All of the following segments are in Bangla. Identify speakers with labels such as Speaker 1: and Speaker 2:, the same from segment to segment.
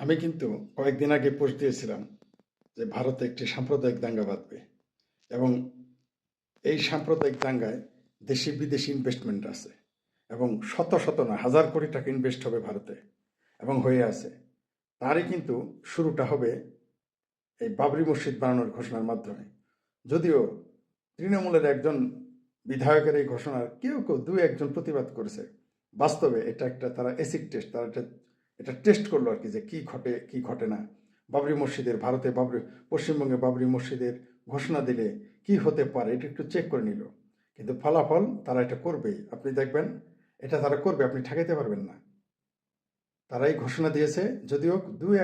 Speaker 1: আমি কিন্তু কয়েকদিন আগে পোস্ট দিয়েছিলাম যে ভারতে একটি সাম্প্রদায়িক দাঙ্গা বাঁধবে এবং এই সাম্প্রদায়িক দাঙ্গায় দেশি বিদেশি ইনভেস্টমেন্ট আছে এবং শত শত না হাজার কোটি টাকা ইনভেস্ট হবে ভারতে এবং হয়ে আছে। তারই কিন্তু শুরুটা হবে এই বাবরি মসজিদ বানানোর ঘোষণার মাধ্যমে। যদিও তৃণমূলের একজন বিধায়কের এই ঘোষণার কেউ কেউ দুই একজন প্রতিবাদ করেছে, বাস্তবে এটা একটা তারা এসিড টেস্ট, তারা এটা টেস্ট করলো আর কি, যে কি ঘটে কি ঘটে না। বাবরি মসজিদের ভারতে পশ্চিমবঙ্গে বাবরি মসজিদের ঘোষণা দিলে কি হতে পারে এটা একটু চেক করে নিল, কিন্তু ফলাফল তারা এটা করবেই। আপনি দেখবেন এটা তারা করবে, আপনি ঠেকাইতে পারবেন না। তারাই ঘোষণা দিয়েছে, যদিও দুই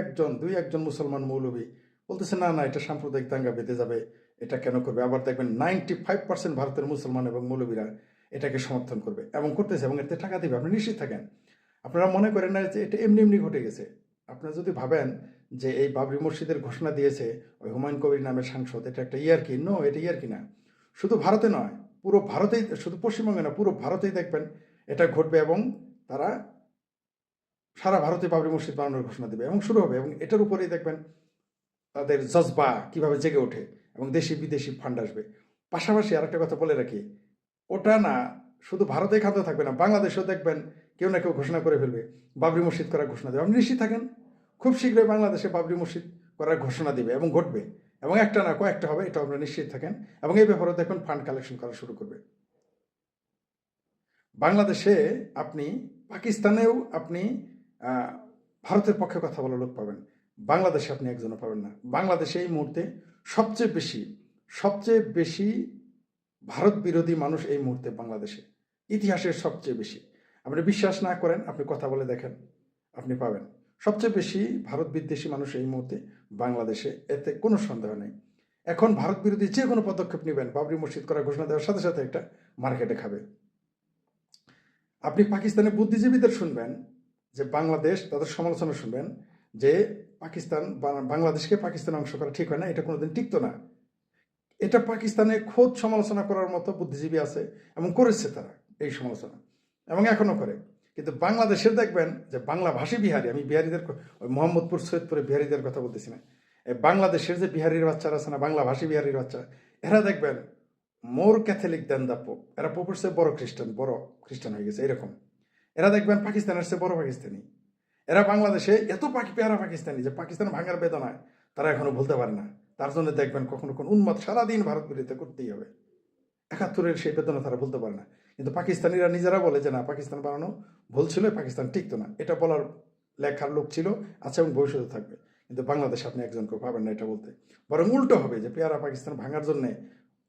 Speaker 1: একজন মুসলমান মৌলবী বলতেছে না না এটা সাম্প্রদায়িক দাঙ্গা বেঁধে যাবে, এটা কেন করবে। আবার দেখবেন 95% ভারতের মুসলমান এবং মৌলবীরা এটাকে সমর্থন করবে এবং করতেছে এবং এতে টাকা দেবে, আপনি নিশ্চিত থাকেন। আপনারা মনে করেন না যে এটা এমনি এমনি ঘটে গেছে। আপনারা যদি ভাবেন যে এই বাবরি মসজিদের ঘোষণা দিয়েছে ওই হুমায়ুন কবির নামের সাংসদ, এটা একটা ইয়ারকি, নো, এটা ইয়ারকি না। শুধু ভারতে নয়, পুরো ভারতেই, শুধু পশ্চিমবঙ্গে না, পুরো ভারতেই দেখবেন এটা ঘটবে এবং তারা সারা ভারতে বাবরি মসজিদ বানানোর ঘোষণা দেবে এবং শুরু হবে। এবং এটার উপরেই দেখবেন তাদের জজবা কিভাবে জেগে ওঠে এবং দেশি বিদেশি ফান্ড আসবে। পাশাপাশি আরেকটা কথা বলে রাখি, ওটা না শুধু ভারতে খাদ্য থাকবে না, বাংলাদেশেও দেখবেন কেউ না কেউ ঘোষণা করে ফেলবে বাবরি মসজিদ করার ঘোষণা দেবে। আপনি নিশ্চিত থাকেন খুব শীঘ্রই বাংলাদেশে বাবরি মসজিদ করার ঘোষণা দিবে এবং ঘটবে এবং একটা না কয়েকটা হবে, এটা আপনারা নিশ্চিত থাকেন। এবং এই ব্যাপারে দেখবেন ফান্ড কালেকশন করা শুরু করবে। বাংলাদেশে আপনি, পাকিস্তানেও আপনি ভারতের পক্ষে কথা বলার লোক পাবেন, বাংলাদেশে আপনি একজনও পাবেন না। বাংলাদেশে এই মুহূর্তে সবচেয়ে বেশি ভারত বিরোধী মানুষ এই মুহূর্তে বাংলাদেশে, ইতিহাসের সবচেয়ে বেশি। আপনি বিশ্বাস না করেন, আপনি কথা বলে দেখেন, আপনি পাবেন সবচেয়ে বেশি ভারত বিদ্বেষী মানুষ এই মুহূর্তে বাংলাদেশে, এতে কোনো সন্দেহ নেই। এখন ভারত বিরোধী যে কোনো পদক্ষেপ নেবেন, বাবরি মসজিদ করার ঘোষণা দেওয়ার সাথে সাথে একটা মার্কেটে খাবে। আপনি পাকিস্তানের বুদ্ধিজীবীদের শুনবেন যে বাংলাদেশ, তাদের সমালোচনা শুনবেন যে বাংলাদেশকে পাকিস্তানে অংশ করা ঠিক হয় না, এটা কোনোদিন টিকতো না। এটা পাকিস্তানে খোদ সমালোচনা করার মতো বুদ্ধিজীবী আছে এবং করেছে তারা এই সমালোচনা এবং এখনো করে। কিন্তু বাংলাদেশের দেখবেন যে বাংলাভাষী বিহারি, আমি বিহারিদের ওই মোহাম্মদপুর সৈয়দপুরে বিহারিদের কথা বলতেছি না, এই বাংলাদেশের যে বিহারির বাচ্চারা আছে না, বাংলাভাষী বিহারির বাচ্চা, এরা দেখবেন more Catholic then the pope, এরা পোপের চেয়ে বড় খ্রিস্টান হয়ে গেছে এরকম। এরা দেখবেন পাকিস্তানের চেয়ে বড় পাকিস্তানি। এরা বাংলাদেশে এত পেয়ারা পাকিস্তানি যে পাকিস্তান ভাঙার বেদনায় তারা এখনো ভুলতে পারে না। তার জন্য দেখবেন কখনো কোন উন্মাদ সারাদিন ভারত বিরোধিতা করতেই হবে, 71-এর সেই বেদনা তারা বলতে পারে না। কিন্তু পাকিস্তানিরা নিজেরা বলে যে না, পাকিস্তান বানানো ভুল ছিল, পাকিস্তান টিকতো না, এটা বলার লেখার লোক ছিল, আচ্ছা, এবং ভবিষ্যতে থাকবে। কিন্তু বাংলাদেশে আপনি একজনকেও পাবেন না এটা বলতে। বরং উল্টো হবে যে পেয়ারা পাকিস্তান ভাঙার জন্যে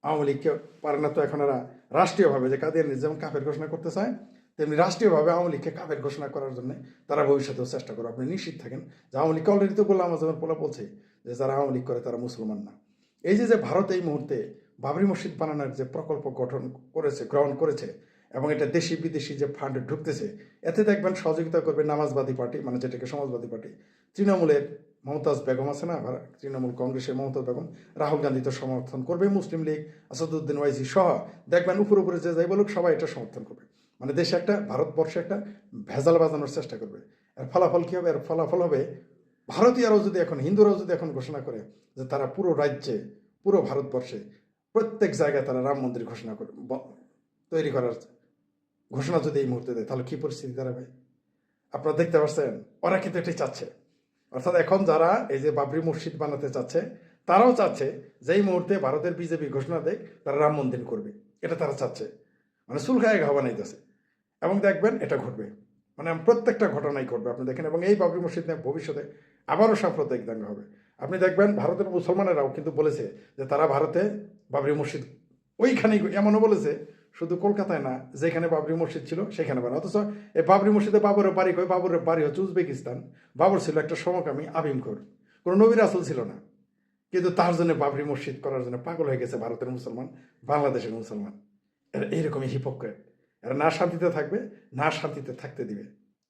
Speaker 1: আওয়ামী লীগকে পারে না, তো এখন এরা রাষ্ট্রীয়ভাবে, যে কাদিয়ানী যেমন কাফের ঘোষণা করতে চায়, তেমনি রাষ্ট্রীয়ভাবে আওয়ামী লীগকে কাফের ঘোষণা করার জন্য তারা ভবিষ্যতেও চেষ্টা করবে। আপনি নিশ্চিত থাকেন যে আওয়ামী লীগকে অলরেডি তো বললাম, আমার পোলা বলছে যে যারা আওয়ামী লীগ করে তারা মুসলমান না। এই যে ভারত এই মুহূর্তে বাবরি মসজিদ বানানোর যে প্রকল্প গ্রহণ করেছে এবং এটা দেশি বিদেশি যে ফান্ড ঢুকতেছে, এতে দেখবেন সহযোগিতা করবে নামাজবাদী পার্টি, মানে যেটাকে সমাজবাদী পার্টি, তৃণমূলের মমতাজ বেগম আছে না, তৃণমূল কংগ্রেসের মমতাজ বেগম, রাহুল গান্ধী তো সমর্থন করবে, মুসলিম লীগ, আসাদুদ্দিন ওয়াইসি সহ দেখবেন উপরে যে যাই বলুক সবাই এটা সমর্থন করবে। মানে দেশে একটা, ভারতবর্ষে একটা ভেজাল বাজানোর চেষ্টা করবে। এর ফলাফল কী হবে? এর ফলাফল হবে ভারতীয়রাও যদি এখন, হিন্দুরাও যদি এখন ঘোষণা করে যে তারা পুরো রাজ্যে, পুরো ভারতবর্ষে প্রত্যেক জায়গায় তারা রাম মন্দির ঘোষণা করে, তৈরি করার ঘোষণা যদি এই মুহূর্তে দেয়, তাহলে কি পরিস্থিতি দাঁড়াবে আপনারা দেখতে পাচ্ছেন। ওরা কিন্তু এটাই চাচ্ছে। অর্থাৎ এখন যারা এই যে বাবরি মসজিদ বানাতে চাচ্ছে, তারাও চাচ্ছে যে এই মুহূর্তে ভারতের বিজেপি ঘোষণা দেয় তারা রাম মন্দির করবে, এটা তারা চাচ্ছে। মানে সুলখায় ঘা বানাইতেছে এবং দেখবেন এটা ঘটবে, মানে প্রত্যেকটা ঘটনাই ঘটবে আপনি দেখেন। এবং এই বাবরি মসজিদ নিয়ে ভবিষ্যতে আবারও সাম্প্রদায়িক দাঙ্গা হবে। আপনি দেখবেন ভারতের মুসলমানেরাও কিন্তু বলেছে যে তারা ভারতে বাবরি মসজিদ ওইখানেই, এমনও বলেছে শুধু কলকাতায় না, যেখানে বাবরি মসজিদ ছিল সেখানে বানা। অথচ এই বাবরি মসজিদে বাবরের বাড়ি কই? বাবরের বাড়ি হচ্ছে উজবেকিস্তান। বাবর ছিল একটা সমকামী আবিমখোর, কোনো নবী রাসূল ছিল না, কিন্তু তার জন্য বাবরি মসজিদ করার জন্য পাগল হয়ে গেছে ভারতের মুসলমান, বাংলাদেশের মুসলমান। এরা এইরকমই হিপোক্রেট। এরা না শান্তিতে থাকবে, না শান্তিতে থাকতে দিবে।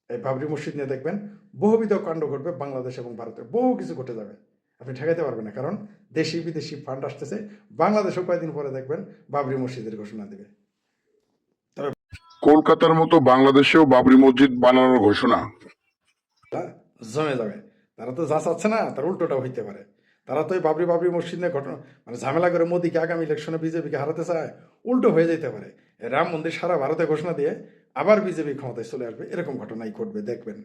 Speaker 1: এই বাবরি মসজিদ নিয়ে দেখবেন বহুবিধ কাণ্ড ঘটবে বাংলাদেশ এবং ভারতে, বহু কিছু ঘটে যাবে, আপনি ঠেকাইতে পারবেন না। কারণ দেশি বিদেশি ফান্ড আসতেছে, বাংলাদেশও কয়েকদিন পরে দেখবেন বাবরি মসজিদের ঘোষণা দেবে।
Speaker 2: কলকাতার মতো বাংলাদেশেও বাবরি মসজিদ বানানোর ঘোষণা।
Speaker 1: জমে যাবে। তারা তো যা চাচ্ছে না তার উল্টোটা হইতে পারে। তারা তো এই বাবরি বাবরি মসজিদ নিয়ে ঘটনা মানে ঝামেলা করে মোদিকে আগামী ইলেকশনে বিজেপিকে হারাতে চায়, উল্টো হয়ে যেতে পারে। এই রাম মন্দির সারা ভারতে ঘোষণা দিয়ে আবার বিজেপি ক্ষমতায় চলে আসবে, এরকম ঘটনাই ঘটবে, দেখবেন।